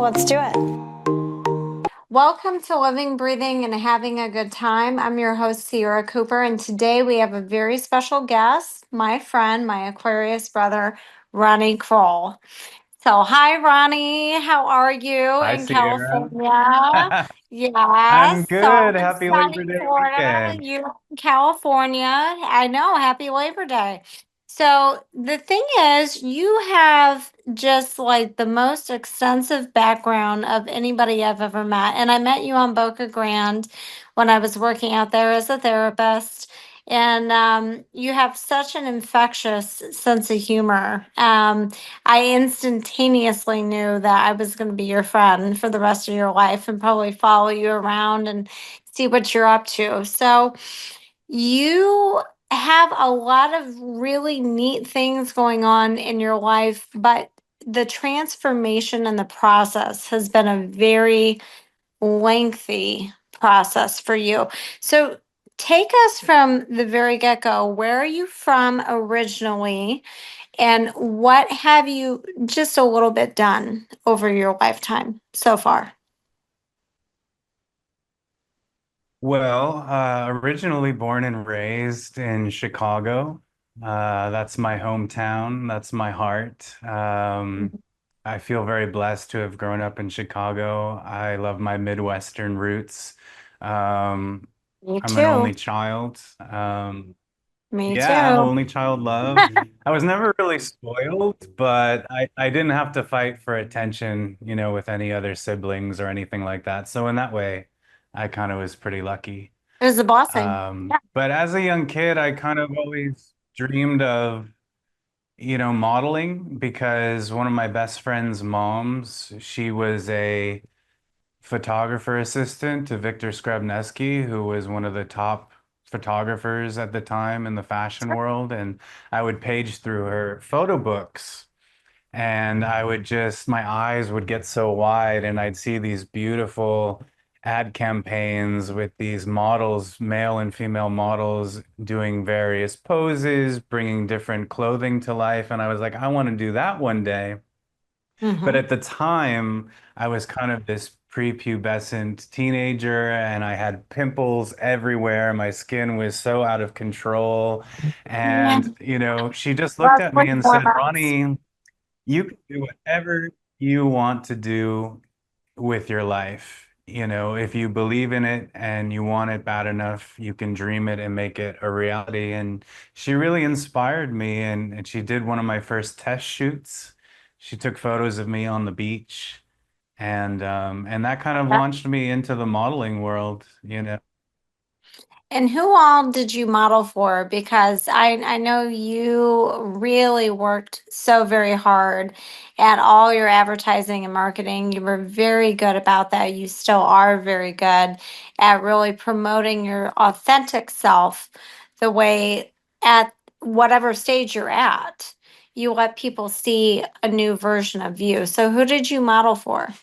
let's do it. Welcome to Living, Breathing, and Having a Good Time. I'm your host, Sierra Cooper, and today we have a very special guest, my friend, my Aquarius brother, Ronnie Kroell. So, hi, Ronnie. How are you Hi, in Sierra. California? I'm Yes. So, good. I'm in Happy Labor sunny Day Florida. weekend. You're in California. I know. Happy Labor Day. So, the thing is, you have just like the most extensive background of anybody I've ever met. And I met you on Boca Grande when I was working out there as a therapist. And you have such an infectious sense of humor. I instantaneously knew that I was going to be your friend for the rest of your life and probably follow you around and see what you're up to. So, you have a lot of really neat things going on in your life, but the transformation and the process has been a very lengthy process for you. So, take us from the very get go. Where are you from originally? And what have you just a little bit done over your lifetime so far? Well, originally born and raised in Chicago. That's my hometown. That's my heart. I feel very blessed to have grown up in Chicago. I love my Midwestern roots. Um, Me I'm an too. only child. Me Yeah, too. only child love. I was never really spoiled, but I didn't have to fight for attention, with any other siblings or anything like that. So in that way, I kind of was pretty lucky. It was a blessing. Yeah. But as a young kid, I kind of always dreamed of, modeling because one of my best friend's moms, she was a photographer assistant to Victor Skrebneski, who was one of the top photographers at the time in the fashion world. And I would page through her photo books and I would just, my eyes would get so wide and I'd see these beautiful ad campaigns with these models, male and female models, doing various poses, bringing different clothing to life. And I was like, I want to do that one day. But Hmm. at the time, I was kind of this prepubescent teenager and I had pimples everywhere. My skin was so out of control. Yeah. And, she just looked Love at me spring and said, hormones. Ronnie, you can do whatever you want to do with your life. If you believe in it and you want it bad enough, you can dream it and make it a reality. And she really inspired me. And she did one of my first test shoots. She took photos of me on the beach. And that kind of launched me into the modeling world. And who all did you model for? Because I know you really worked so very hard at all your advertising and marketing. You were very good about that. You still are very good at really promoting your authentic self the way at whatever stage you're at. You let people see a new version of you. So who did you model for?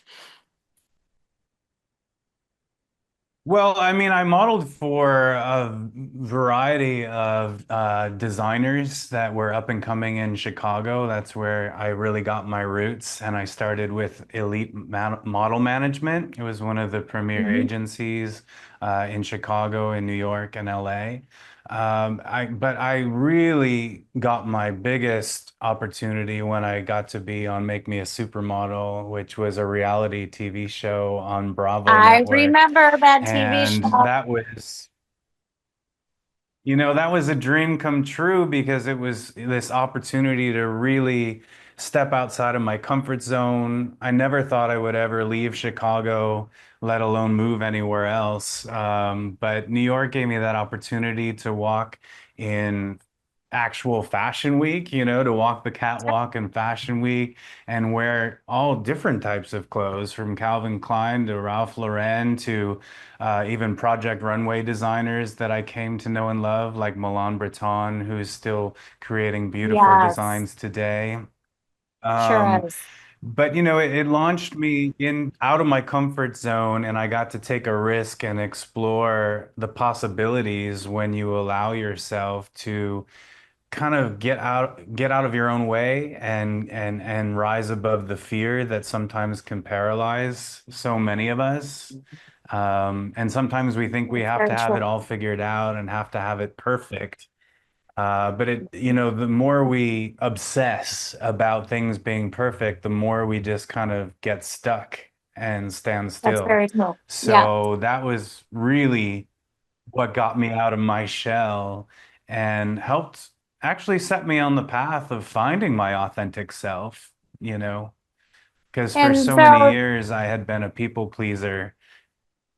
Well, I mean, I modeled for a variety of designers that were up and coming in Chicago. That's where I really got my roots. And I started with Model Management. It was one of the premier Mhm. agencies in Chicago, in New York, and LA. But I really got my biggest opportunity when I got to be on Make Me a Supermodel, which was a reality TV show on Bravo I Network. remember that TV And show. that was a dream come true because it was this opportunity to really step outside of my comfort zone. I never thought I would ever leave Chicago, let alone move anywhere else. But New York gave me that opportunity to walk in actual Fashion Week, to walk the catwalk in Fashion Week and wear all different types of clothes from Calvin Klein to Ralph Lauren to even Project Runway designers that I came to know and love, like Milan Breton, who's still creating beautiful Yes, designs today. sure Um, is. but it launched me in out of my comfort zone, and I got to take a risk and explore the possibilities when you allow yourself to kind of get out of your own way and rise above the fear that sometimes can paralyze so many of us. And sometimes we think we That's have to very have it true. all figured out and have to have it perfect. But the more we obsess about things being perfect, the more we just kind of get stuck and stand That's still. very true. Yeah. So that was really what got me out of my shell and helped actually set me on the path of finding my authentic self, you know, because for And so many so, years I had been a people pleaser.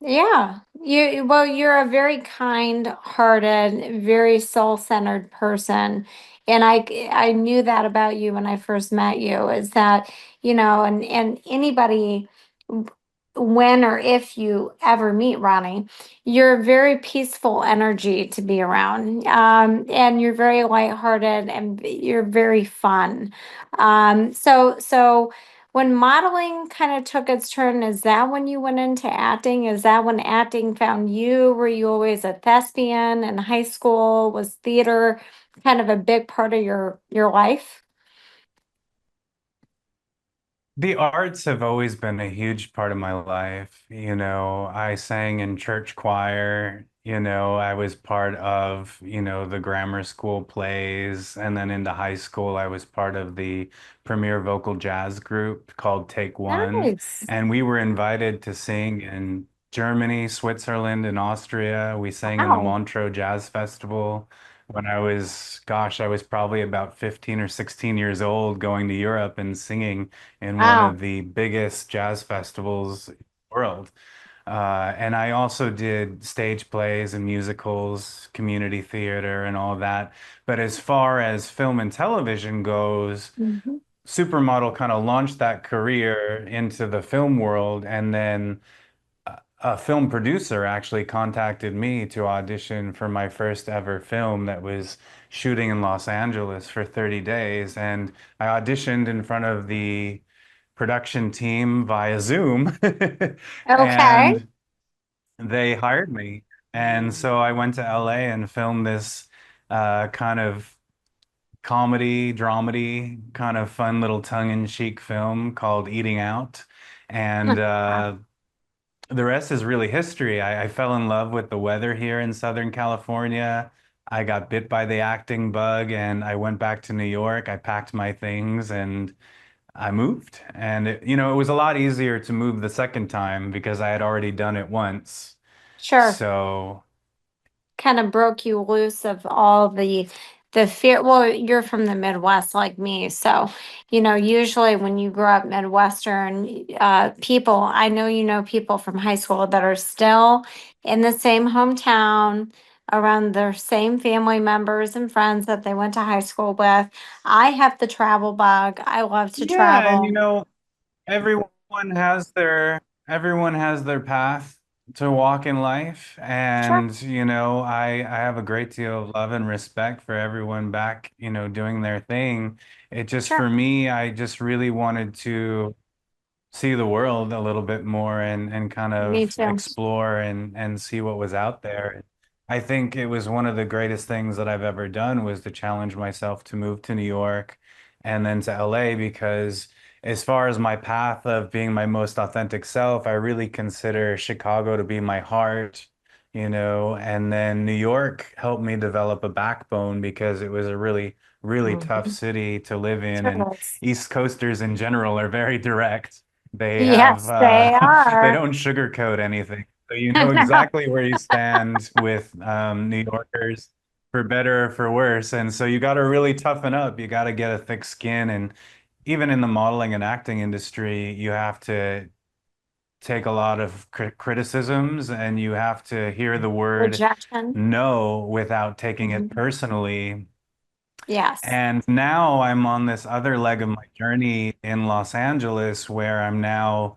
yeah, you're a very kind-hearted, very soul-centered person. And I knew that about you when I first met you, is that, and anybody, when or if you ever meet Ronnie, you're a very peaceful energy to be around. And you're very lighthearted and you're very fun. So when modeling kind of took its turn, is that when you went into acting? Is that when acting found you? Were you always a thespian in high school? Was theater kind of a big part of your life? The arts have always been a huge part of my life. I sang in church choir. I was part of, the grammar school plays. And then into high school, I was part of the premier vocal jazz group called Take One. Nice. And we were invited to sing in Germany, Switzerland, and Austria. We sang in the Wow. Montreux Jazz Festival when I was probably about 15 or 16 years old, going to Europe and singing in one Wow. of the biggest jazz festivals in the world. And I also did stage plays and musicals, community theater, and all that. But as far as film and television goes, Mhm. Supermodel kind of launched that career into the film world. And then a film producer actually contacted me to audition for my first ever film that was shooting in Los Angeles for 30 days. And I auditioned in front of the production team via Zoom, Okay. and they hired me. And so I went to LA and filmed this kind of comedy, dramedy, kind of fun little tongue-in-cheek film called Eating Out. And the rest is really history. I fell in love with the weather here in Southern California. I got bit by the acting bug and I went back to New York. I packed my things and I moved. And it was a lot easier to move the second time because I had already done it once. Sure. So, Kind of broke you loose of all the fear. Well, you're from the Midwest like me, so usually when you grow up Midwestern, people, I know people from high school that are still in the same hometown around their same family members and friends that they went to high school with. I have the travel bug. I love to yeah, and travel. everyone has their everyone has their path to walk in life, Sure. and I have a great deal of love and respect for everyone back, doing their thing. It just Sure. for me, I just really wanted to see the world a little bit more and kind Me of too. explore and see what was out there. I think it was one of the greatest things that I've ever done was to challenge myself to move to New York and then to LA because as far as my path of being my most authentic self, I really consider Chicago to be my heart, and then New York helped me develop a backbone because it was a really, really tough Mhm. city to live in, and Sure is. East Coasters in general are very direct. They have Yes, they they are. don't sugarcoat anything. So you know exactly where you stand with New Yorkers for better or for worse. And so you got to really toughen up. You got to get a thick skin. And even in the modeling and acting industry, you have to take a lot of criticisms and you have to hear the word Rejection. no without taking it Mhm. personally. Yes. And now I'm on this other leg of my journey in Los Angeles where I'm now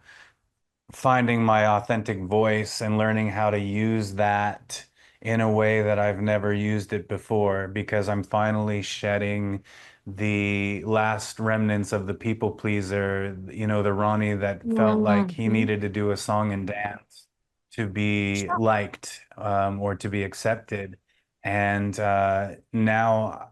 finding my authentic voice and learning how to use that in a way that I've never used it before because I'm finally shedding the last remnants of the people pleaser, the Ronnie that felt like he Mhm. needed to do a song and dance to be Sure. liked or to be accepted. And now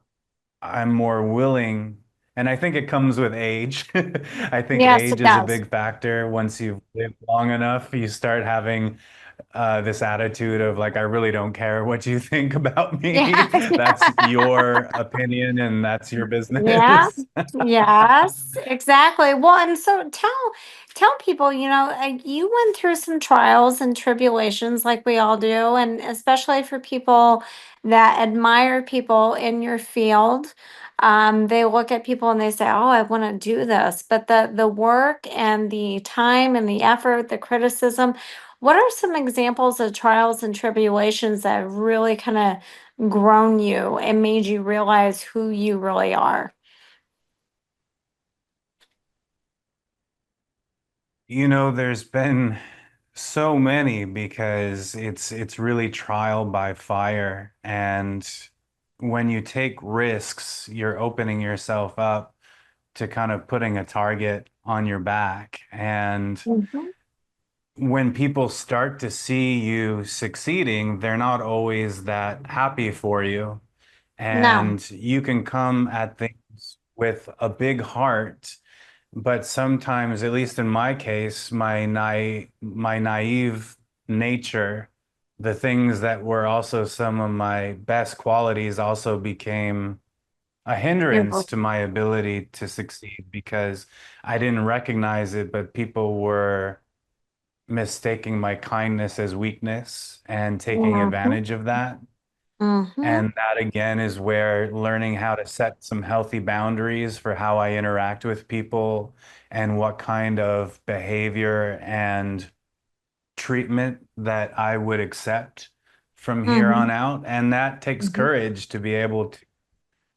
I'm more willing, and I think it comes with age. I think Yes, age it is a does. big factor. Once you've lived long enough, you start having this attitude of like, I really don't care what you think about Yeah. me. That's your opinion and that's your Yeah. business. Yes, exactly. Well, and so tell people, you went through some trials and tribulations like we all do, and especially for people that admire people in your field. They look at people and they say, "Oh, I want to do this." But the work and the time and the effort, the criticism, what are some examples of trials and tribulations that have really kind of grown you and made you realize who you really are? There's been so many because it's really trial by fire. And when you take risks, you're opening yourself up to kind of putting a target on your back. And Mhm. when people start to see you succeeding, they're not always that happy for you. No, And you can come at things with a big heart, but sometimes, at least in my case, my naive nature, the things that were also some of my best qualities also became a you're hindrance right. to my ability to succeed because I didn't recognize it, but people were mistaking my kindness as weakness and taking Mhm. advantage of that. Mhm. And that again is where learning how to set some healthy boundaries for how I interact with people and what kind of behavior and treatment that I would accept from here on Mhm. out. And that takes Mhm. courage to be able to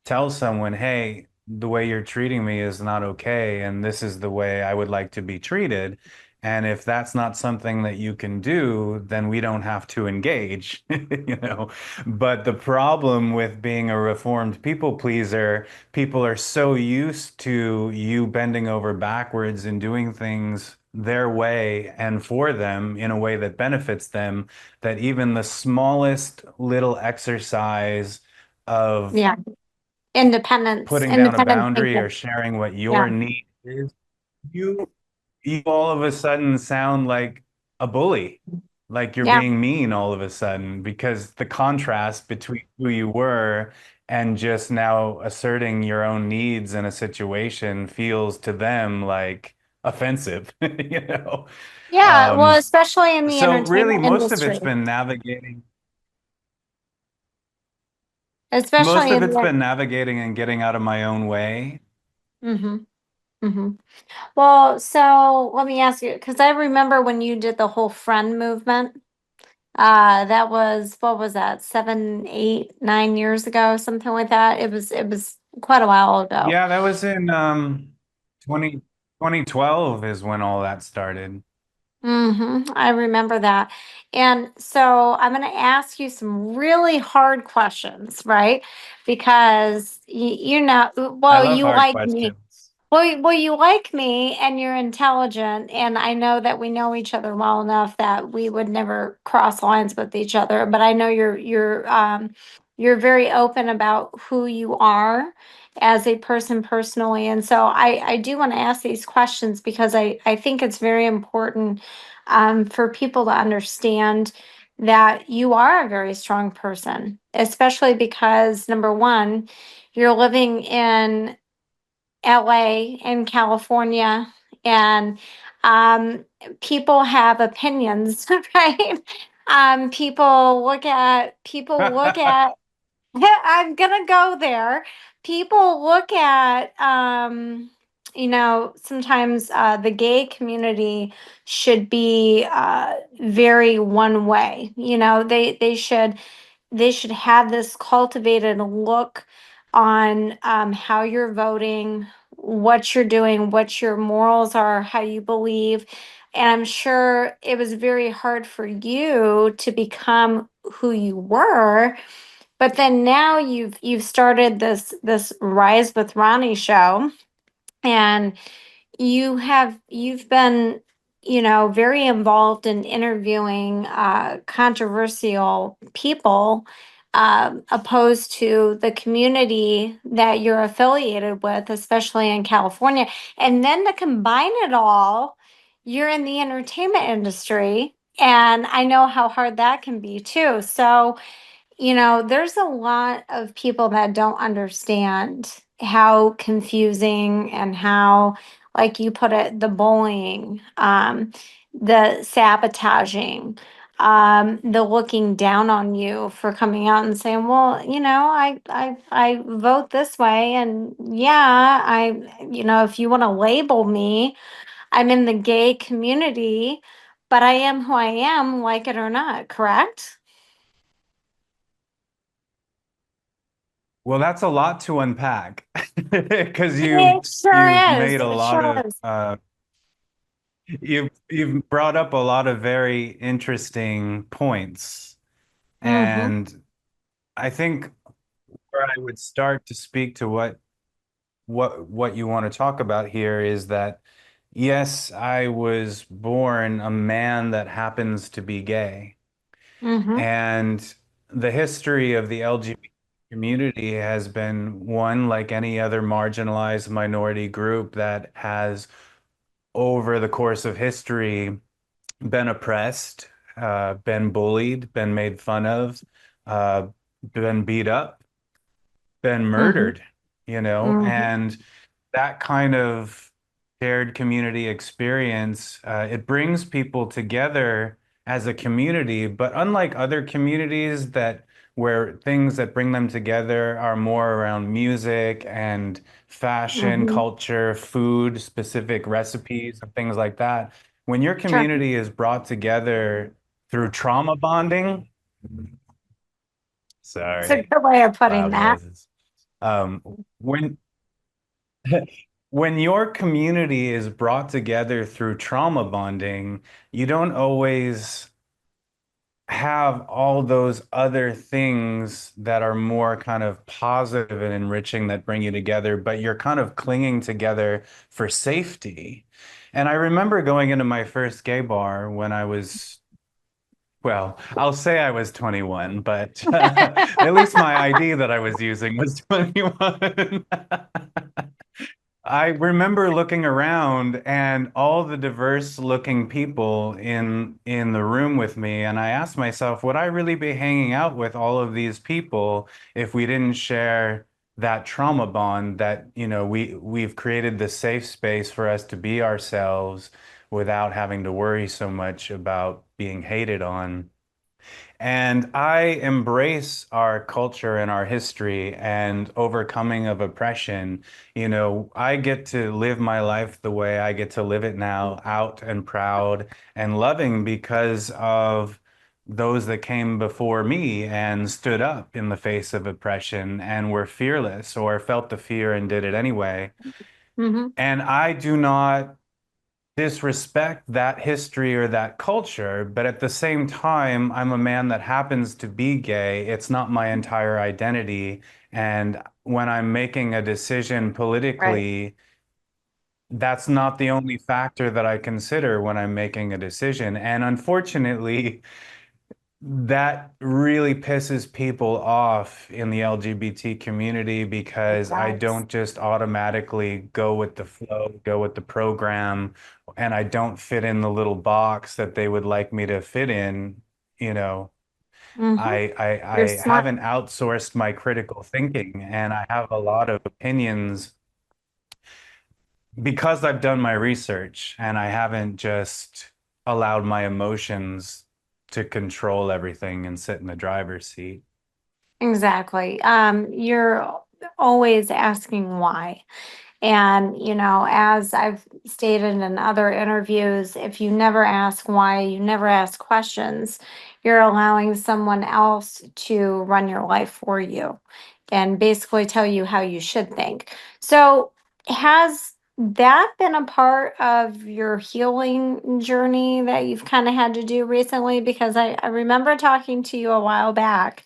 tell someone, hey, the way you're treating me is not okay, and this is the way I would like to be treated. And if that's not something that you can do, then we don't have to engage, you know. But the problem with being a reformed people pleaser, people are so used to you bending over backwards and doing things their way and for them in a way that benefits them, that even the smallest little exercise of Yeah. Independence, putting down a independent boundary or thinking. sharing what Yeah. your need is, you you all of a sudden sound like a bully, like you're Yeah. being mean all of a sudden because the contrast between who you were and just now asserting your own needs in a situation feels to them like offensive, you know. Yeah. Well, Um, especially in the so really entertainment most of industry, it's been navigating especially most of in it's the. been navigating and getting out of my own way. Mm-hmm. Mm-hmm. Well, so let me ask you, because I remember when you did the whole friend movement. That was what was that, 7, 8, 9 years ago, something like that. It was quite a while ago. Yeah, that was in 20 2012 is when all that started. I remember that. And so I'm going to ask you some really hard questions, right? Because I well, love you hard like me. questions. Well, you like me and you're intelligent, and I know that we know each other well enough that we would never cross lines with each other. But I know you're very open about who you are as a person personally, and so I do want to ask these questions because I think it's very important for people to understand that you are a very strong person, especially because number one, you're living in LA in California, and um, people have opinions, right? People look at I'm gonna go there. People look at sometimes the gay community should be very one way. They should have this cultivated look on how you're voting, what you're doing, what your morals are, how you believe. And I'm sure it was very hard for you to become who you were, but then now you've started this Rise with Ronnie show, and you've been, very involved in interviewing controversial people opposed to the community that you're affiliated with, especially in California. And then to combine it all, you're in the entertainment industry. And I know how hard that can be too. So, there's a lot of people that don't understand how confusing and how, like you put it, the bullying, the sabotaging, the looking down on you for coming out and saying, well, I vote this way, and yeah, if you want to label me, I'm in the gay community, but I am who I am, like it or not, correct? Well, that's a lot to unpack because It you've sure is. made a It lot sure of is. you've brought up a lot of very interesting points. Mm-hmm. And I think where I would start to speak to what you want to talk about here is that yes, I was born a man that happens to be gay. Mm-hmm. And the history of the LGBT community has been one like any other marginalized minority group that has, over the course of history, been oppressed, been bullied, been made fun of, uh, been beat up, been Mm-hmm. murdered, Mm-hmm. and that kind of shared community experience, it brings people together as a community. But unlike other communities that where things that bring them together are more around music and fashion, Mm-hmm. culture, food, specific recipes, and things like that, when your Sure. community is brought together through trauma bonding, It's a sorry, good way of putting loud that. noises. Um, when when your community is brought together through trauma bonding, you don't always have all those other things that are more kind of positive and enriching that bring you together, but you're kind of clinging together for safety. And I remember going into my first gay bar when I was, well, I'll say I was 21, but at least my ID that I was using was 21. I remember looking around and all the diverse looking people in the room with me, and I asked myself, would I really be hanging out with all of these people if we didn't share that trauma bond that, we've created this safe space for us to be ourselves without having to worry so much about being hated on. And I embrace our culture and our history and overcoming of oppression. I get to live my life the way I get to live it now, out and proud and loving because of those that came before me and stood up in the face of oppression and were fearless or felt the fear and did it anyway. Mm-hmm. And I do not disrespect that history or that culture, but at the same time, I'm a man that happens to be gay. It's not my entire identity. And when I'm making a decision Right. politically, that's not the only factor that I consider when I'm making a decision. And unfortunately, that really pisses people off in the LGBT community It because I does. don't just automatically go with the flow, go with the program, and I don't fit in the little box that they would like me to fit in. You know, Mm-hmm. I You're smart. haven't outsourced my critical thinking, and I have a lot of opinions because I've done my research and I haven't just allowed my emotions to control everything and sit in the driver's seat. Exactly. You're always asking why. And, as I've stated in other interviews, if you never ask why, you never ask questions, you're allowing someone else to run your life for you and basically tell you how you should think. So, has that been a part of your healing journey that you've kind of had to do recently? Because I remember talking to you a while back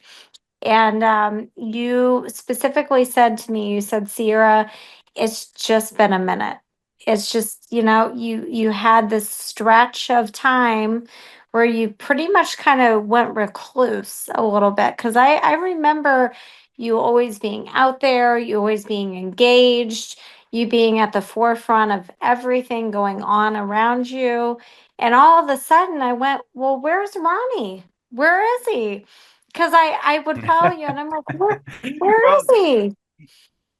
and you specifically said to me, you said, Sierra, it's just been a minute. It's just, you had this stretch of time where you pretty much kind of went recluse a little bit. Because I remember you always being out there, you always being engaged, you being at the forefront of everything going on around you. And all of a sudden I went, well, where's Ronnie? Where is he? Because I would follow you and I'm like, where is Well, he?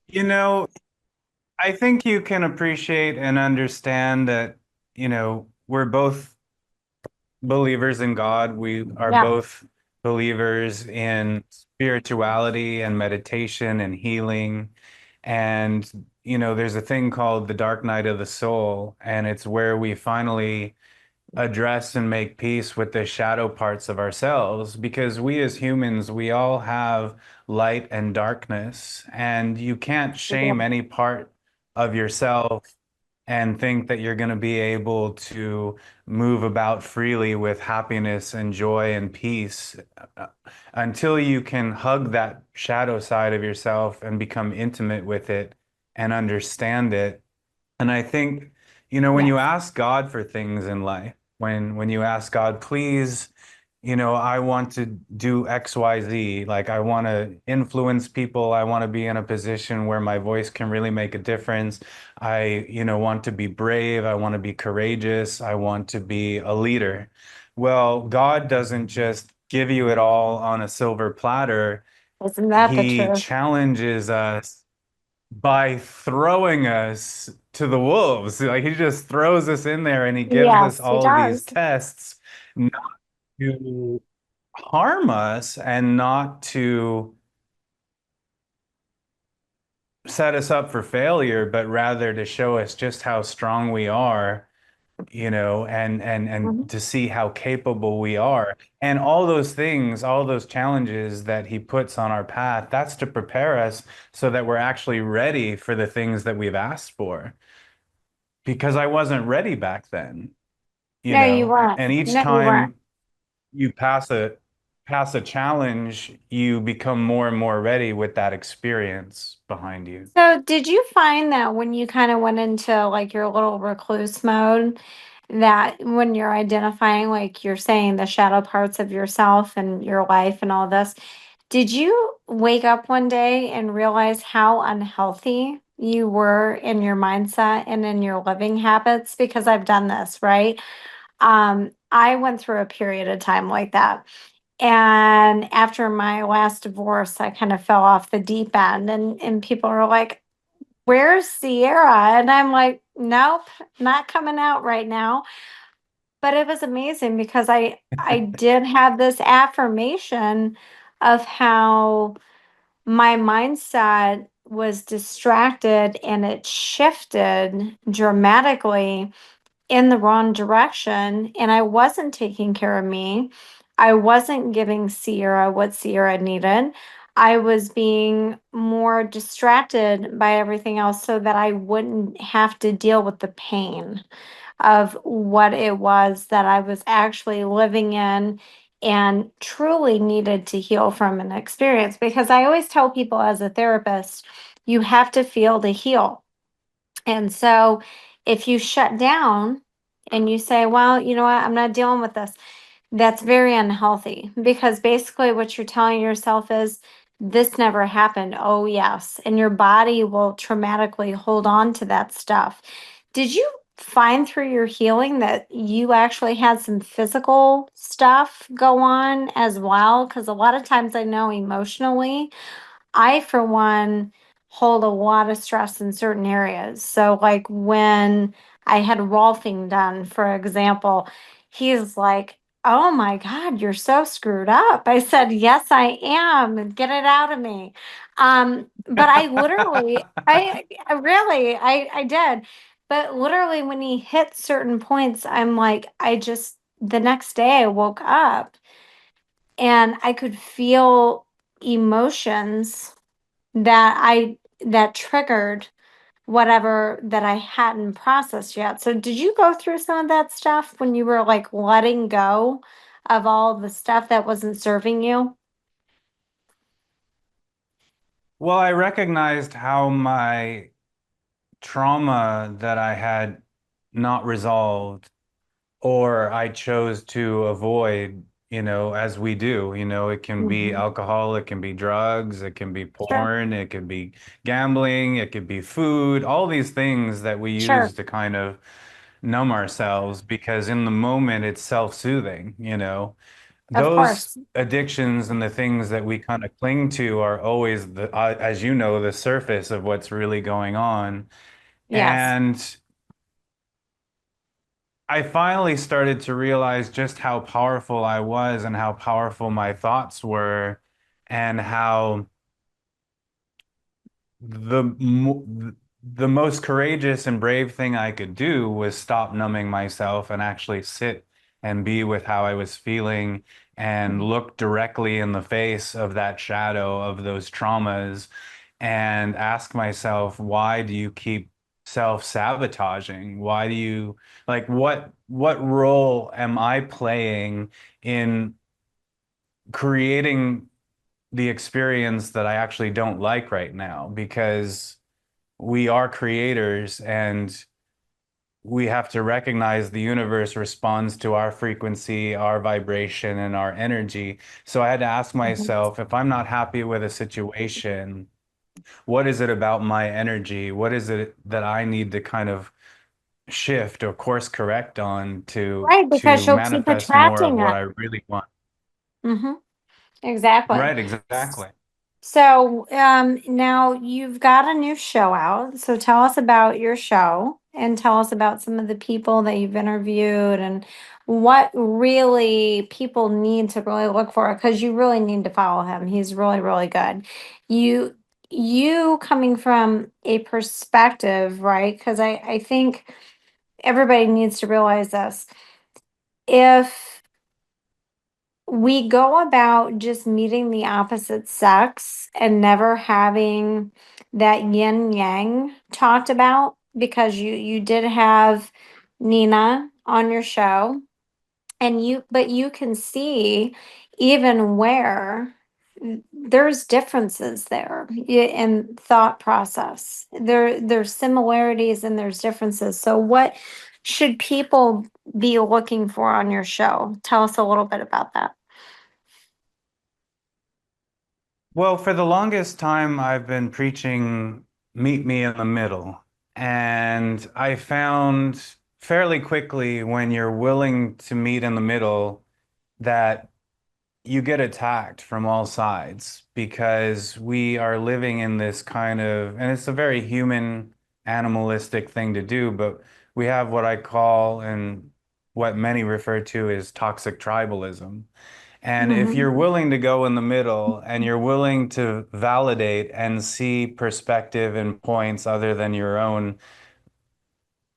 you know, I think you can appreciate and understand that, we're both believers in God. We are Yeah. both believers in spirituality and meditation and healing. And, there's a thing called the dark night of the soul, and it's where we finally address and make peace with the shadow parts of ourselves, because we as humans, we all have light and darkness, and you can't shame any part of yourself and think that you're going to be able to move about freely with happiness and joy and peace until you can hug that shadow side of yourself and become intimate with it and understand it. And I think, when you Yes. ask God for things in life, when you ask God, please, I want to do X, Y, Z, like I want to influence people, I want to be in a position where my voice can really make a difference. I, want to be brave, I want to be courageous, I want to be a leader. Well, God doesn't just give you it all on a silver platter. Isn't that the He truth? challenges us by throwing us to the wolves. Like he just throws us in there and he gives us Yes, he all of these does. tests not to harm us and not to set us up for failure, but rather to show us just how strong we are, and Mhm. to see how capable we are. And all those things, all those challenges that he puts on our path, that's to prepare us so that we're actually ready for the things that we've asked for. Because I wasn't ready back then, No, you weren't. and each No, you weren't. time you pass a challenge, you become more and more ready with that experience behind you. So, did you find that when you kind of went into like your little recluse mode, that when you're identifying, like you're saying, the shadow parts of yourself and your life and all this, did you wake up one day and realize how unhealthy you were in your mindset and in your living habits? Because I've done this, right? I went through a period of time like that. And after my last divorce, I kind of fell off the deep end and people are like, "Where's Sierra?" And I'm like, "Nope, not coming out right now." But it was amazing because I did have this affirmation of how my mindset was distracted and it shifted dramatically in the wrong direction and I wasn't taking care of me. I wasn't giving Sierra what Sierra needed. I was being more distracted by everything else so that I wouldn't have to deal with the pain of what it was that I was actually living in and truly needed to heal from an experience. Because I always tell people as a therapist, you have to feel to heal. And so if you shut down and you say, well, you know what, I'm not dealing with this, that's very unhealthy because basically what you're telling yourself is this never happened. Oh, yes. And your body will traumatically hold on to that stuff. Did you find through your healing that you actually had some physical stuff go on as well? Because a lot of times I know emotionally I, for one, hold a lot of stress in certain areas. So, like when I had Rolfing done, for example, he's like, "Oh my God, you're so screwed up." I said, "Yes, I am. Get it out of me." But I literally, I really, I did. But literally, when he hit certain points, I'm like, the next day I woke up and I could feel emotions that triggered whatever that I hadn't processed yet. So did you go through some of that stuff when you were like letting go of all the stuff that wasn't serving you? Well, I recognized how my trauma that I had not resolved or I chose to avoid, as we do. It can be Hmm. alcohol, it can be drugs, it can be Sure. porn, it could be gambling, it could be food, all these things that we use Sure. to kind of numb ourselves because in the moment it's self-soothing. Of Those course. addictions and the things that we kind of cling to are always as you know, the surface of what's really going on. Yes. And I finally started to realize just how powerful I was and how powerful my thoughts were and how the most courageous and brave thing I could do was stop numbing myself and actually sit and be with how I was feeling and look directly in the face of that shadow of those traumas and ask myself, why do you keep self-sabotaging? Why do you like what role am I playing in creating the experience that I actually don't like right now? Because we are creators and we have to recognize the universe responds to our frequency, our vibration, and our energy. So I had to ask Mhm. myself, if I'm not happy with a situation, what is it about my energy? What is it that I need to kind of shift or course correct on to Right, because to you'll keep manifest more of attracting what it. I really want? Hmm. Exactly. Right, exactly. So, now you've got a new show out. So tell us about your show and tell us about some of the people that you've interviewed and what really people need to really look for because you really need to follow him. He's really, really good. You you coming from a perspective, right? Because I think everybody needs to realize this. If we go about just meeting the opposite sex and never having that yin yang talked about because you did have Nina on your show and you can see even where there's differences there in thought process. There's similarities and there's differences. So what should people be looking for on your show? Tell us a little bit about that. Well, for the longest time, I've been preaching meet me in the middle. And I found fairly quickly when you're willing to meet in the middle that you get attacked from all sides because we are living in this kind of, and it's a very human, animalistic thing to do, but we have what I call and what many refer to as toxic tribalism. And if you're Mhm. willing to go in the middle and you're willing to validate and see perspective and points other than your own,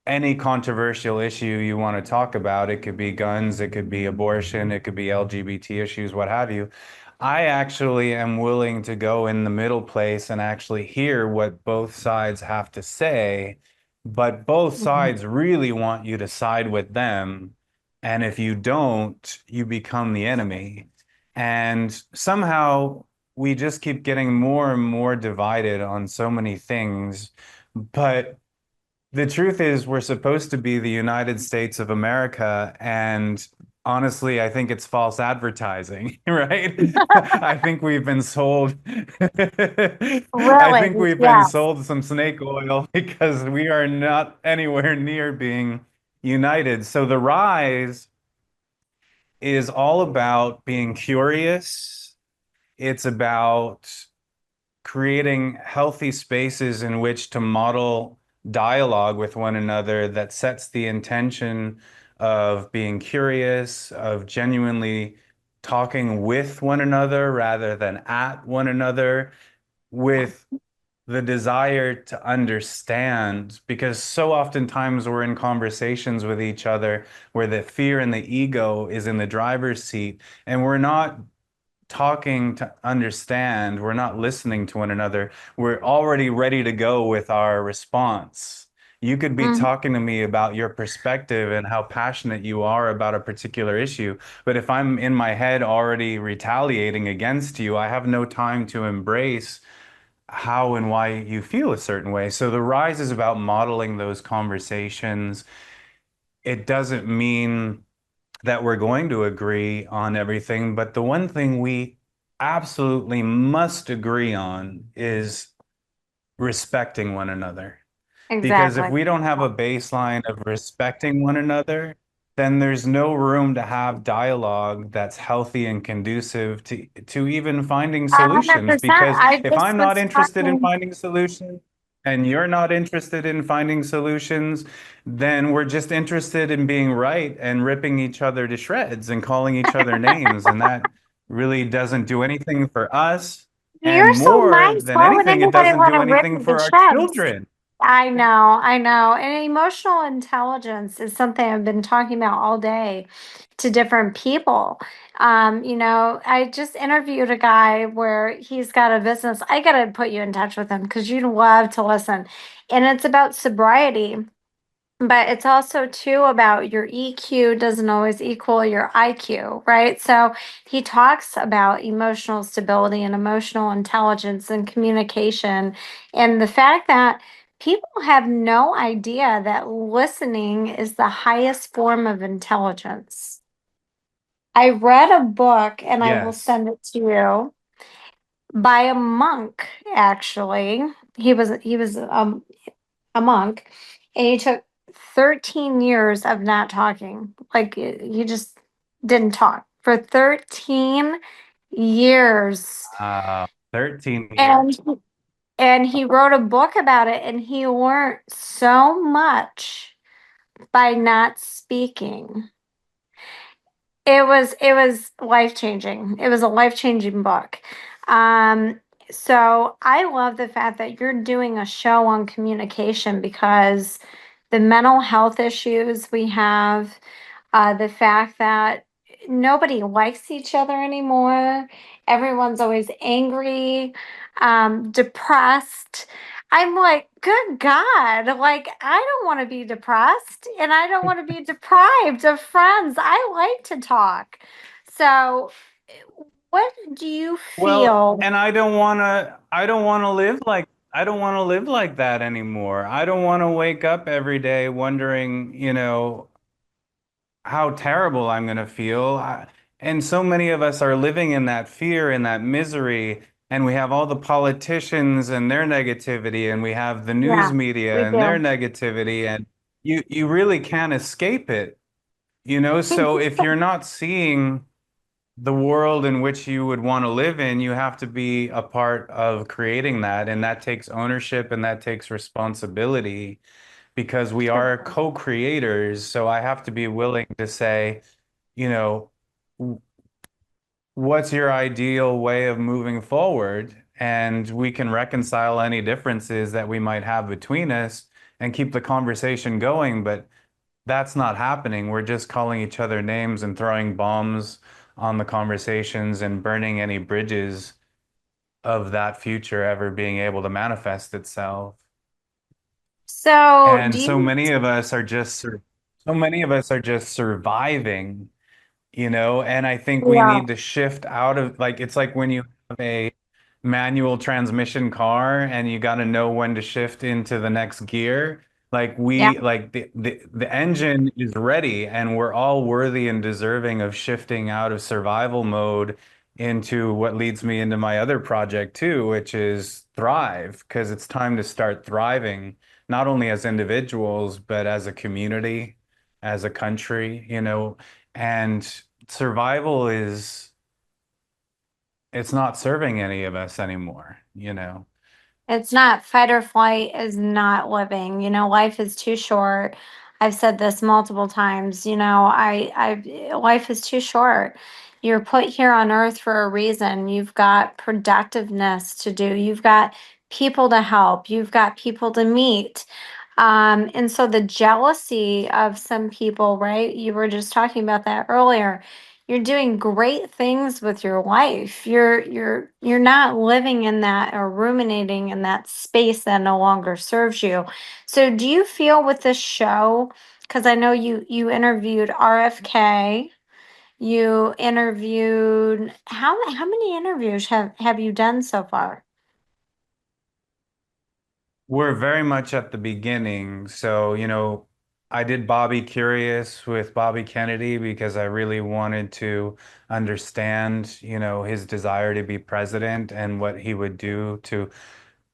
any controversial issue you want to talk about, it could be guns, it could be abortion, it could be LGBT issues, what have you. I actually am willing to go in the middle place and actually hear what both sides have to say, but both Mhm. sides really want you to side with them. And if you don't, you become the enemy. And somehow we just keep getting more and more divided on so many things. But the truth is, we're supposed to be the United States of America, and honestly, I think it's false advertising, right? I think we've been sold. I Really? think we've been Yes. sold some snake oil because we are not anywhere near being united. So the rise is all about being curious. It's about creating healthy spaces in which to model dialogue with one another that sets the intention of being curious, of genuinely talking with one another rather than at one another, with the desire to understand, because so oftentimes we're in conversations with each other where the fear and the ego is in the driver's seat, and we're not talking to understand. We're not listening to one another. We're already ready to go with our response. You could be Mhm. talking to me about your perspective and how passionate you are about a particular issue. But if I'm in my head already retaliating against you, I have no time to embrace how and why you feel a certain way. So the rise is about modeling those conversations it doesn't mean that we're going to agree on everything, but the one thing we absolutely must agree on is respecting one another. Because if Exactly. we don't have a baseline of respecting one another, then there's no room to have dialogue that's healthy and conducive to even finding A hundred solutions. percent. Because I if just I'm not was interested in talking. finding solutions and you're not interested in finding solutions, then we're just interested in being right and ripping each other to shreds and calling each other names. And that really doesn't do anything for us. And You're so more nice. than Why would anything, it anybody doesn't want do to rip anything me to for our shreds? children. I know. And emotional intelligence is something I've been talking about all day to different people. I just interviewed a guy where he's got a business. I got to put you in touch with him because you'd love to listen. And it's about sobriety. But it's also too about your EQ doesn't always equal your IQ, right? So he talks about emotional stability and emotional intelligence and communication, and the fact that people have no idea that listening is the highest form of intelligence. I read a book, and I will Yes. send it to you, by a monk, actually. He was a monk, and he took 13 years of not talking. Like he just didn't talk for 13 years. 13 years. And and he wrote a book about it, and he learned so much by not speaking. It was life-changing. It was a life-changing book. Um, so I love the fact that you're doing a show on communication because the mental health issues we have, the fact that nobody likes each other anymore. Everyone's always angry, depressed. I'm like, good God, like, I don't want to be depressed and I don't want to be deprived of friends. I like to talk. So, what do you Well, feel? and I don't want to live like that anymore. I don't want to wake up every day wondering, how terrible I'm going to feel. And so many of us are living in that fear and that misery, and we have all the politicians and their negativity, and we have the news Yeah, we media and their do. negativity, and you really can't escape it, you know? So if you're not seeing the world in which you would want to live in, you have to be a part of creating that. And that takes ownership and that takes responsibility because we are co-creators. So I have to be willing to say, you know, what's your ideal way of moving forward? And we can reconcile any differences that we might have between us and keep the conversation going. But that's not happening. We're just calling each other names and throwing bombs on the conversations and burning any bridges of that future ever being able to manifest itself. So, And do you? so many of us are just surviving, and I think we Yeah, need to shift out of, like, it's like when you have a manual transmission car and you got to know when to shift into the next gear. yeah. Like the engine is ready and we're all worthy and deserving of shifting out of survival mode into what leads me into my other project too, which is thrive, because it's time to start thriving, not only as individuals, but as a community, as a country, and survival it's not serving any of us anymore. It's not fight or flight is not living. Life is too short. I've said this multiple times. Life is too short. You're put here on earth for a reason. You've got productiveness to do. You've got people to help. You've got people to meet. And so the jealousy of some people, right? You were just talking about that earlier. You're doing great things with your life. You're not living in that or ruminating in that space that no longer serves you. So do you feel with this show, because I know you interviewed RFK, you interviewed how many interviews have you done so far? We're very much at the beginning, so I did Bobby Curious with Bobby Kennedy because I really wanted to understand, his desire to be president and what he would do to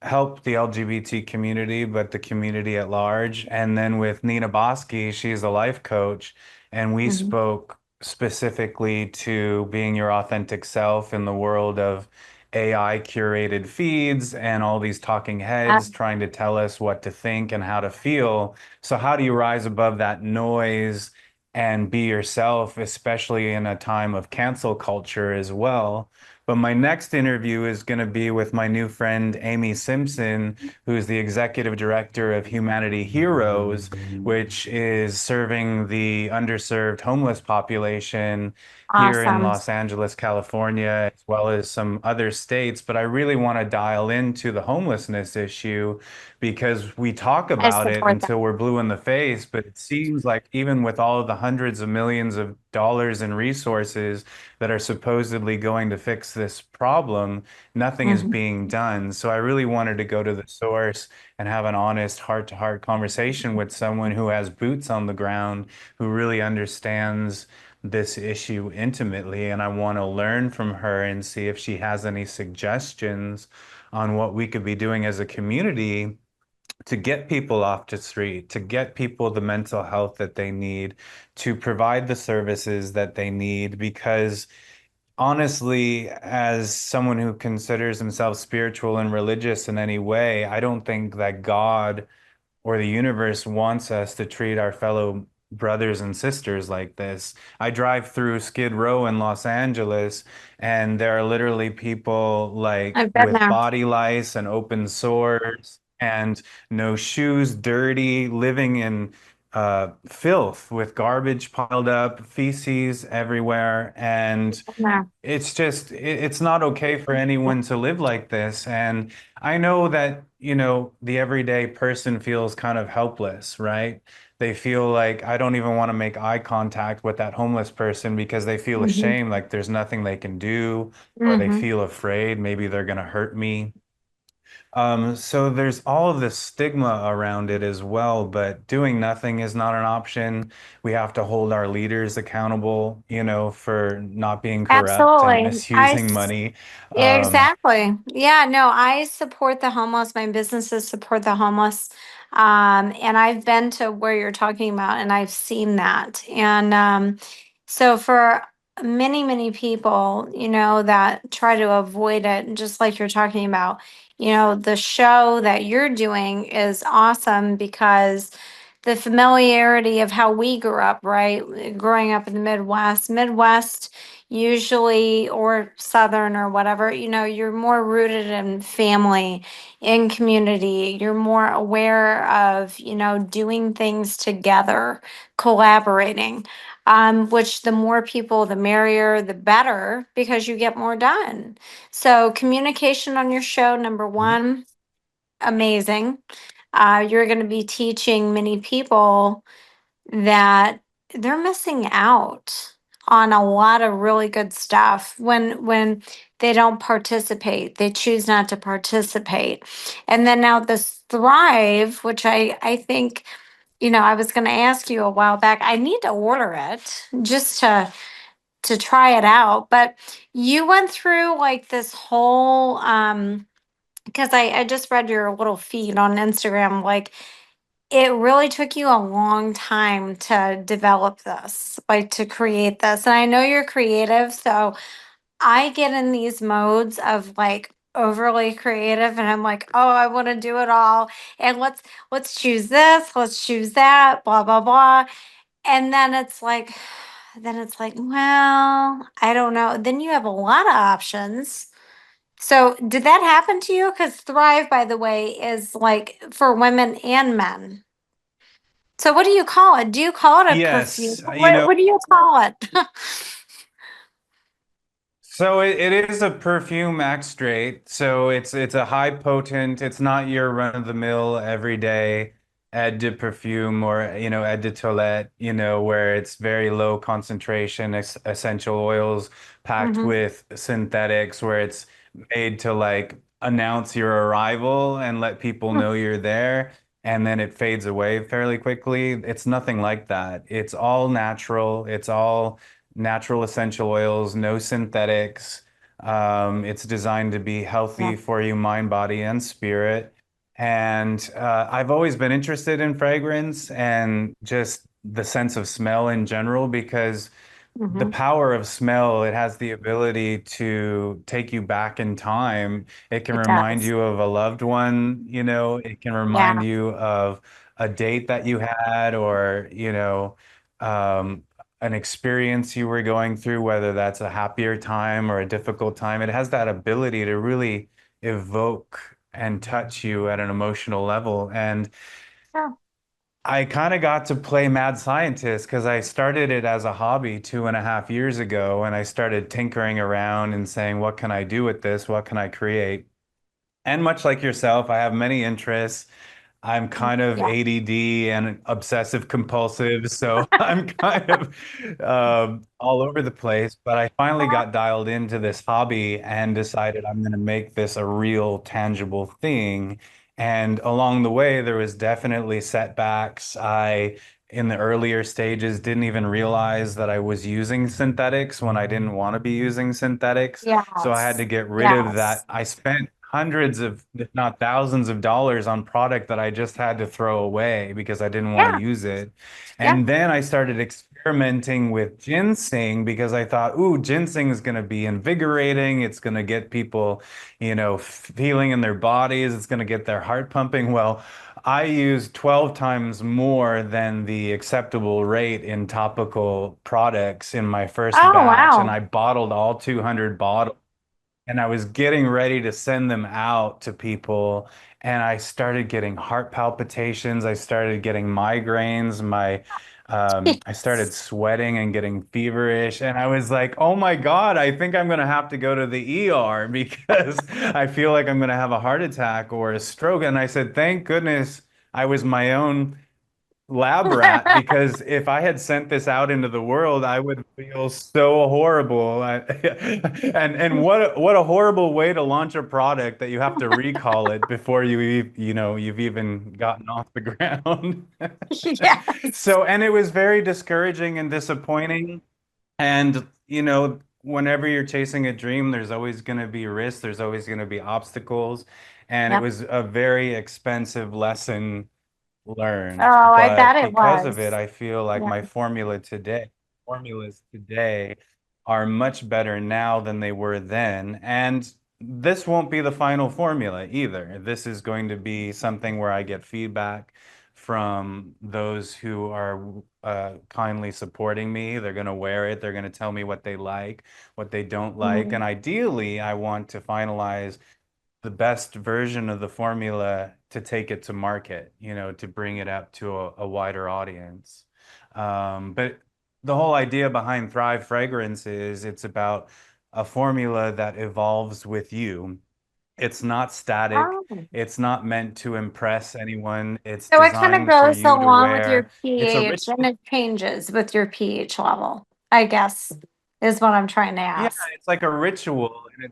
help the LGBT community, but the community at large. And then with Nina Bosky, she's a life coach, and we Mhm. spoke specifically to being your authentic self in the world of AI curated feeds and all these talking Uh, heads trying to tell us what to think and how to feel. So, how do you rise above that noise and be yourself, especially in a time of cancel culture as well? But my next interview is going to be with my new friend, Amy Simpson, who's the executive director of Humanity Heroes, which is serving the underserved homeless population here in Awesome. Los Angeles, California, as well as some other states. But I really want to dial into the homelessness issue because we talk I about it support that. until we're blue in the face. But it seems like even with all of the hundreds of millions of dollars in resources that are supposedly going to fix this problem, nothing is Mhm. being done. So I really wanted to go to the source and have an honest heart-to-heart conversation with someone who has boots on the ground, who really understands this issue intimately. And I want to learn from her and see if she has any suggestions on what we could be doing as a community to get people off the street, to get people the mental health that they need, to provide the services that they need. Because honestly, as someone who considers himself spiritual and religious in any way, I don't think that God or the universe wants us to treat our fellow brothers and sisters like this. I drive through Skid Row in Los Angeles, and there are literally people like I've been with there. body lice and open sores and no shoes, dirty, living in filth with garbage piled up, feces everywhere, and Been there. it's just it's not okay for anyone to live like this. And I know that, the everyday person feels kind of helpless, right? They feel like I don't even want to make eye contact with that homeless person because they feel Hmm. ashamed, like there's nothing they can do, or they Hmm. feel afraid maybe they're going to hurt me. So there's all of this stigma around it as well, but doing nothing is not an option. We have to hold our leaders accountable, for not being corrupt and Absolutely. misusing money. Um, Exactly. Yeah, no, I support the homeless. My businesses support the homeless. And I've been to where you're talking about and I've seen that. And so for many, many people, that try to avoid it, just like you're talking about, the show that you're doing is awesome because the familiarity of how we grew up, right? Growing up in the Midwest usually, or Southern or whatever, you're more rooted in family, in community. You're more aware of, doing things together, collaborating. Which the more people, the merrier, the better, because you get more done. So, communication on your show, number one, amazing. You're going to be teaching many people that they're missing out on a lot of really good stuff when they don't participate. They choose not to participate. And then now this Thrive, which I think, I was going to ask you a while back. I need to order it just to try it out. But you went through like this whole because I just read your little feed on Instagram, like it really took you a long time to develop this, like to create this. And I know you're creative, so I get in these modes of like overly creative and I'm like, "Oh, I want to do it all. And let's choose this, let's choose that, blah blah blah." And then it's like, well, I don't know. Then you have a lot of options. So, did that happen to you? Because Thrive, by the way, is like for women and men. So what do you call it? Do you call it a perfume? yes, What do you call it? so it is a perfume extract. So it's a high potent. It's not your run-of-the-mill everyday eau de perfume or eau de toilette. Where it's very low concentration essential oils packed Hmm. with synthetics, where it's made to like announce your arrival and let people know you're there. and then it fades away fairly quickly. It's nothing like that. It's all natural. It's all natural essential oils, no synthetics. It's designed to be Yeah. healthy for you, mind, body, and spirit. And I've always been interested in fragrance and just the sense of smell in general because the Hmm. power of smell, it has the ability to take you back in time. It can It remind does. you of a loved one, it can remind Yeah. you of a date that you had or, um, an experience you were going through, whether that's a happier time or a difficult time. It has that ability to really evoke and touch you at an emotional level. And Oh, I kind of got to play mad scientist because I started it as a hobby 2.5 years ago, and I started tinkering around and saying, what can I do with this? What can I create? And much like yourself, I have many interests. I'm kind of yeah. ADD and obsessive compulsive, so I'm kind of all over the place. But I finally got dialed into this hobby and decided I'm going to make this a real tangible thing. And along the way, there was definitely setbacks. In the earlier stages, didn't even realize that I was using synthetics when I didn't want to be using synthetics. So I had to Yes. get rid of that. Yes. I spent hundreds of, if not thousands of dollars on product that I just had to throw away because I didn't want to Yeah. use it. Yeah. And then I started experimenting with ginseng because I thought, ooh, ginseng is going to be invigorating. It's going to get people, feeling in their bodies. It's going to get their heart pumping. Well, I used 12 times more than the acceptable rate in topical products in my first Oh, batch, and wow. I bottled all 200 bottles and I was getting ready to send them out to people, and I started getting heart palpitations. I started getting migraines. I started sweating and getting feverish, and I was like, "Oh my God, I think I'm gonna have to go to the ER because I feel like I'm gonna have a heart attack or a stroke." And I said, "Thank goodness I was my own lab rat because if I had sent this out into the world, I would feel so horrible. And what a horrible way to launch a product that you have to recall it before you've even gotten off the ground. Yes. So, and it was very discouraging and disappointing. And, whenever you're chasing a dream, there's always going to be risks, there's always going to be obstacles. And it Yep. was a very expensive lesson learned, Oh, I bet but it because of it, was. I feel like Yeah. my formulas today are much better now than they were then. And this won't be the final formula either. This is going to be something where I get feedback from those who are kindly supporting me. They're going to wear it. They're going to tell me what they like, what they don't like. And Mhm. ideally, I want to finalize the best version of the formula to take it to market, to bring it up to a wider audience. But the whole idea behind Thrive Fragrance is it's about a formula that evolves with you. It's not static. Oh. It's not meant to impress anyone. It's So it kind of designed for goes you to along with your wear. It's a pH and ritual. it changes with your pH level, I guess, is what I'm trying to Yeah, ask. it's like a ritual, and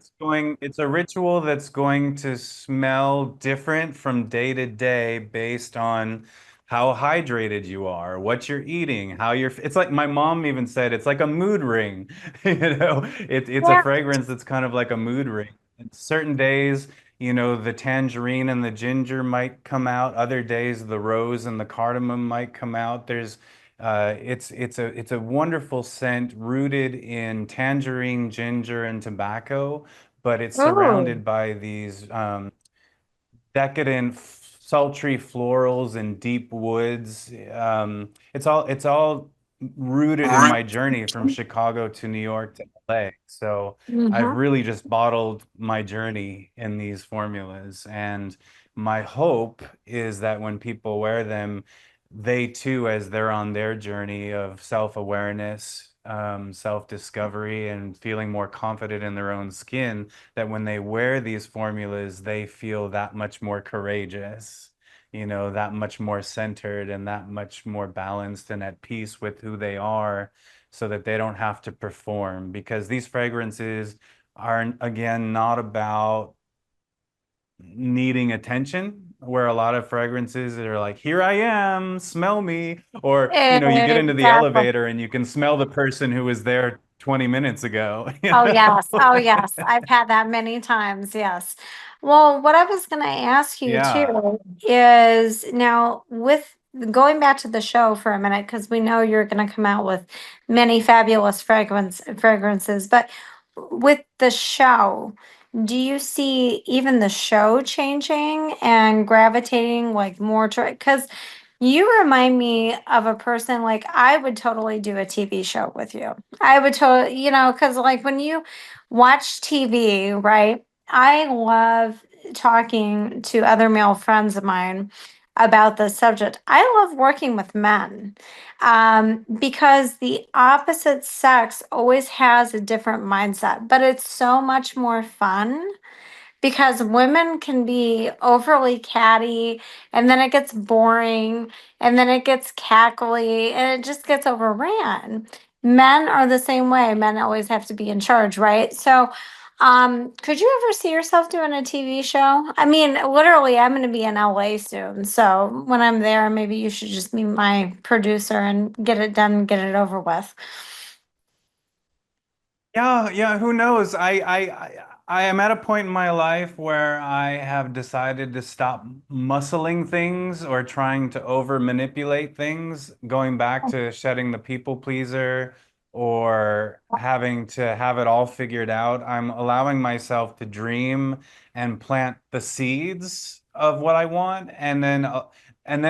it's a ritual that's going to smell different from day to day based on how hydrated you are, what you're eating, it's like my mom even said it's like a mood ring. It's a Yeah. fragrance that's kind of like a mood ring. And certain days, the tangerine and the ginger might come out. Other days, the rose and the cardamom might come out. It's a wonderful scent rooted in tangerine, ginger, and tobacco, but it's Ooh. surrounded by these decadent, sultry florals and deep woods. It's all rooted in my journey from Chicago to New York to LA. So I've Mm-hmm. really just bottled my journey in these formulas. And my hope is that when people wear them, they too, as they're on their journey of self-awareness, self-discovery, and feeling more confident in their own skin, that when they wear these formulas, they feel that much more courageous, that much more centered and that much more balanced and at peace with who they are so that they don't have to perform. Because these fragrances are, again, not about needing attention. where a lot of fragrances are like, here I am, smell me. Or, you get into the Exactly. elevator and you can smell the person who was there 20 minutes ago, you Oh, know? yes. Oh, yes. I've had that many times. Yes. Well, what I was going to ask you Yeah. too is now with going back to the show for a minute, because we know you're going to come out with many fabulous fragrances, but with the show, do you see even the show changing and gravitating like more to because you remind me of a person like I would totally do a TV show with you. I would totally, because like when you watch TV, right? I love talking to other male friends of mine about this subject. I love working with men because the opposite sex always has a different mindset, but it's so much more fun because women can be overly catty and then it gets boring and then it gets cackly and it just gets overran. Men are the same way. Men always have to be in charge, right? So, could you ever see yourself doing a TV show? I mean, literally, I'm going to be in LA soon. So when I'm there, maybe you should just be my producer and get it done and get it over with. Yeah, yeah, who knows? I am at a point in my life where I have decided to stop muscling things or trying to over manipulate things, going back to shedding the people pleaser or having to have it all figured out. I'm allowing myself to dream and plant the seeds of what I want and then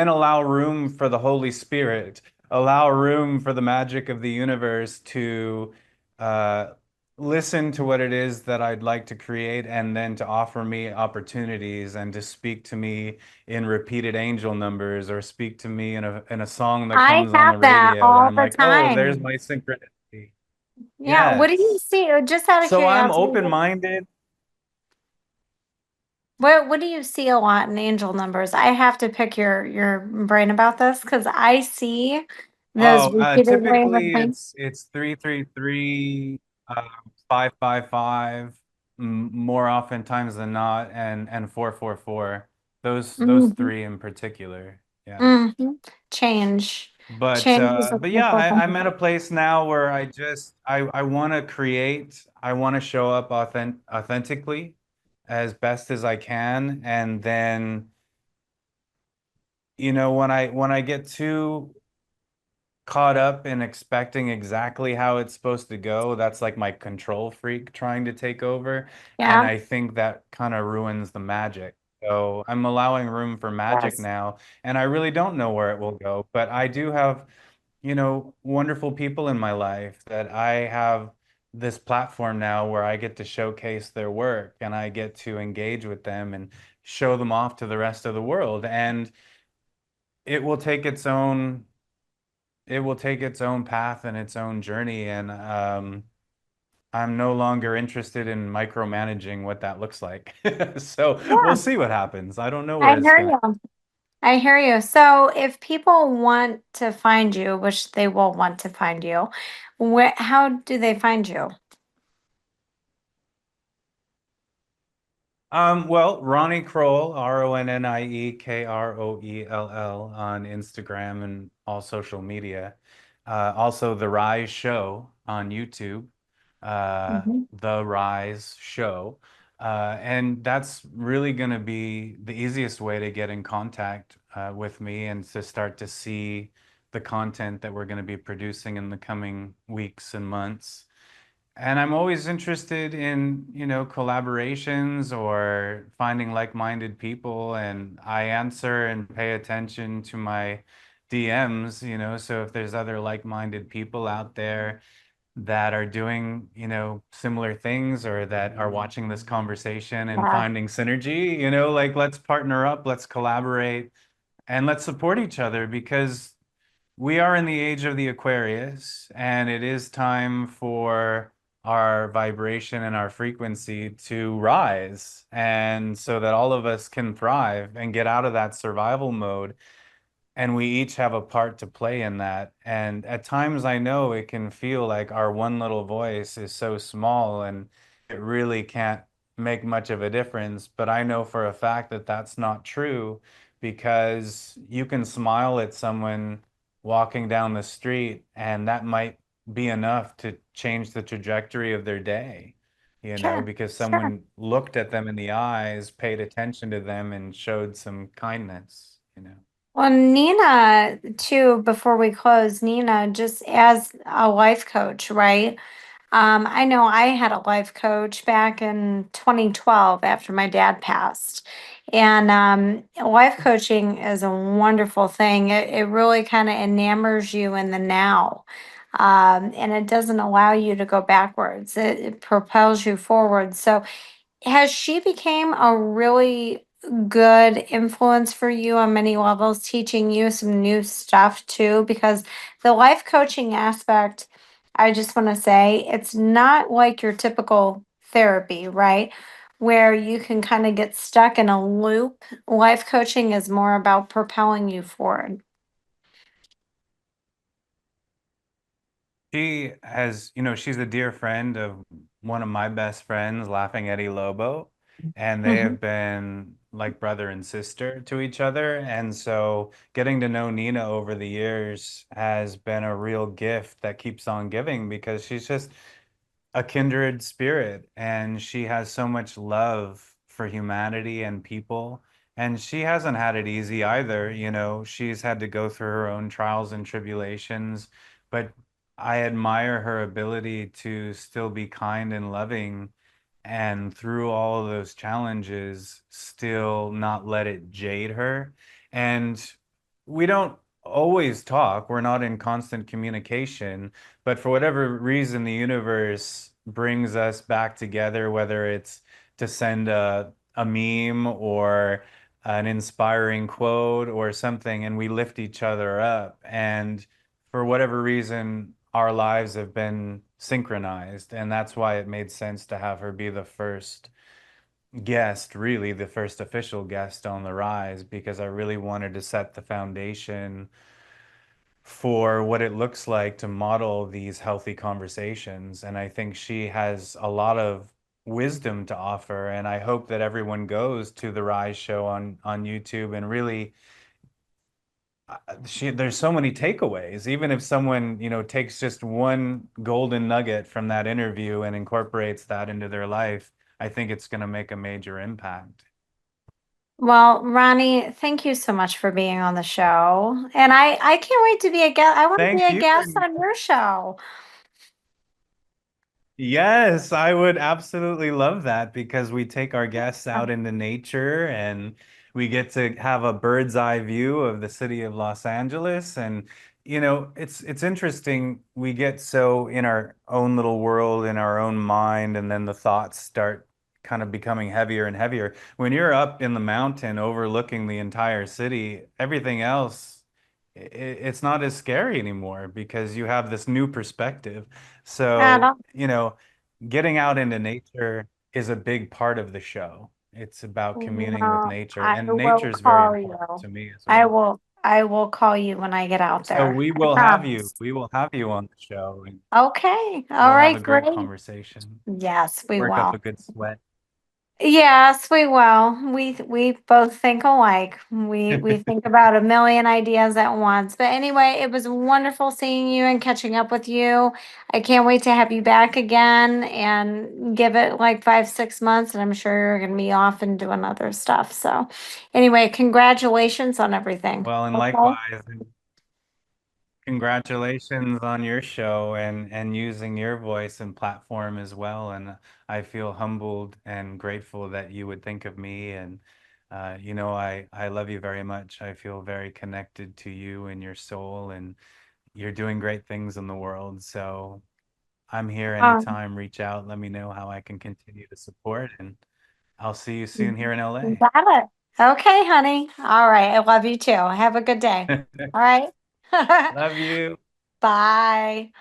allow room for the Holy Spirit, allow room for the magic of the universe to uh, listen to what it is that I'd like to create and then to offer me opportunities and to speak to me in repeated angel numbers or speak to me in a song that I comes on have the that radio and all I'm the like, "Oh, there's time. my synchronicity." Yeah. What do you Yes. see? Just out of So I'm curiosity, open-minded. what do you see a lot in angel numbers? I have to pick your brain about this because I see those Oh, repeated wave of typically things. it's 333, 555, more oftentimes than not, and 444. Those Hmm. three in particular. Yeah. Hmm. Change. But Change is uh, a but yeah, beautiful I'm at thing. a place now where I want to create, I want to show up authentically as best as I can, and then when I get too caught up in expecting exactly how it's supposed to go. That's like my control freak trying to take over. And Yeah. I think that kind of ruins the magic. So I'm allowing room for magic Yes. now. And I really don't know where it will go. But I do have, wonderful people in my life that I have this platform now where I get to showcase their work and I get to engage with them and show them off to the rest of the world. And it will take its own it will take its own path and its own journey. And I'm no longer interested in micromanaging what that looks like. So we'll Yeah. see what happens. I don't know I where it's hear gonna. you. I hear you. So if people want to find you, which they will want to find you, how do they find you? Well, Ronnie Kroell, RonnieKroell on Instagram and all social media. Also, The Rise Show on YouTube, Mhm. The Rise Show. And that's really going to be the easiest way to get in contact with me and to start to see the content that we're going to be producing in the coming weeks and months. And I'm always interested in, collaborations or finding like-minded people. And I answer and pay attention to my DMs, so if there's other like-minded people out there that are doing, similar things or that are watching this conversation and Yeah. finding synergy, like let's partner up, let's collaborate, and let's support each other because we are in the age of the Aquarius, and it is time for our vibration and our frequency to rise, and so that all of us can thrive and get out of that survival mode. And we each have a part to play in that. And at times, I know it can feel like our one little voice is so small and it really can't make much of a difference. But I know for a fact that that's not true because you can smile at someone walking down the street, and that might be enough to change the trajectory of their day, Sure, because sure. someone looked at them in the eyes, paid attention to them, and showed some kindness. Well, Nina, too, before we close, Nina, just as a life coach, right? I know I had a life coach back in 2012 after my dad passed. And life coaching is a wonderful thing. It really kind of enamors you in the now. And it doesn't allow you to go backwards. It propels you forward. So has she became a really good influence for you on many levels, teaching you some new stuff too? Because the life coaching aspect, I just want to say, it's not like your typical therapy, right? Where you can kind of get stuck in a loop. Life coaching is more about propelling you forward. She's a dear friend of one of my best friends, Laughing Eddie Lobo, and they Mhm. have been like brother and sister to each other. And so getting to know Nina over the years has been a real gift that keeps on giving because she's just a kindred spirit, and she has so much love for humanity and people. And she hasn't had it easy either. She's had to go through her own trials and tribulations, but I admire her ability to still be kind and loving, and through all of those challenges, still not let it jade her. And we don't always talk, we're not in constant communication, but for whatever reason, the universe brings us back together, whether it's to send a meme or an inspiring quote or something, and we lift each other up. And for whatever reason, our lives have been synchronized. And that's why it made sense to have her be the first guest, really, the first official guest on The Rise, because I really wanted to set the foundation for what it looks like to model these healthy conversations. And I think she has a lot of wisdom to offer. And I hope that everyone goes to the Rise show on YouTube and really there's so many takeaways. Even if someone, takes just one golden nugget from that interview and incorporates that into their life, I think it's going to make a major impact. Well, Ronnie, thank you so much for being on the show. And I can't wait to be a guest. I want to be Thank a you. guest on your show. Yes, I would absolutely love that because we take our guests out into nature and we get to have a bird's eye view of the city of Los Angeles. And it's interesting. We get so in our own little world, in our own mind, and then the thoughts start kind of becoming heavier and heavier. When you're up in the mountain overlooking the entire city, everything else, it's not as scary anymore because you have this new perspective. So, Adam, getting out into nature is a big part of the show. It's about communing with well, nature, I and nature will is very call important you. to me as I well. will I will call you when I get out So there. we I will have you. promise. We will have you on the show, and Okay. All we'll have a right, great great. conversation. Yes, we Work up will. a good sweat. Yes, we will. We both think alike. We think about a million ideas at once. But anyway, it was wonderful seeing you and catching up with you. I can't wait to have you back again and give it like 5, 6 months, and I'm sure you're gonna be off and doing other stuff. So anyway, congratulations on everything. Well, and Okay. likewise, and congratulations on your show and using your voice and platform as well. And I feel humbled and grateful that you would think of me. And I love you very much. I feel very connected to you and your soul, and you're doing great things in the world. So I'm here Um, anytime. Reach out. Let me know how I can continue to support. And I'll see you soon here in you LA. got it. Okay, honey. All right. I love you too. Have a good day. All right. Love you. Bye.